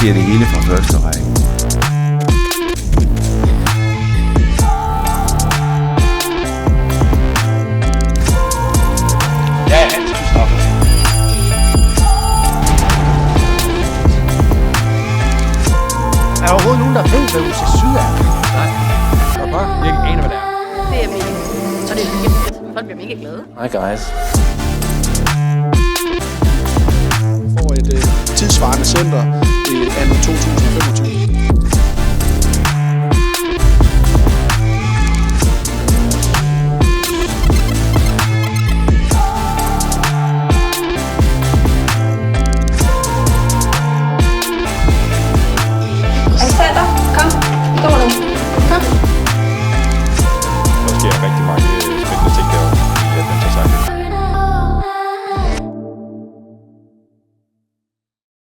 ser det hele fra første række. Ja, han skal stoppe. Er der overhovedet nogen, der ved, hvad UC Syd er? Nej. Hvorfor? Jeg ikke aner, hvad det er. Det er mega fedt. Og det er mega fedt. Folk bliver mega glade. Hi guys. For et tidsvarende center i anno 2025.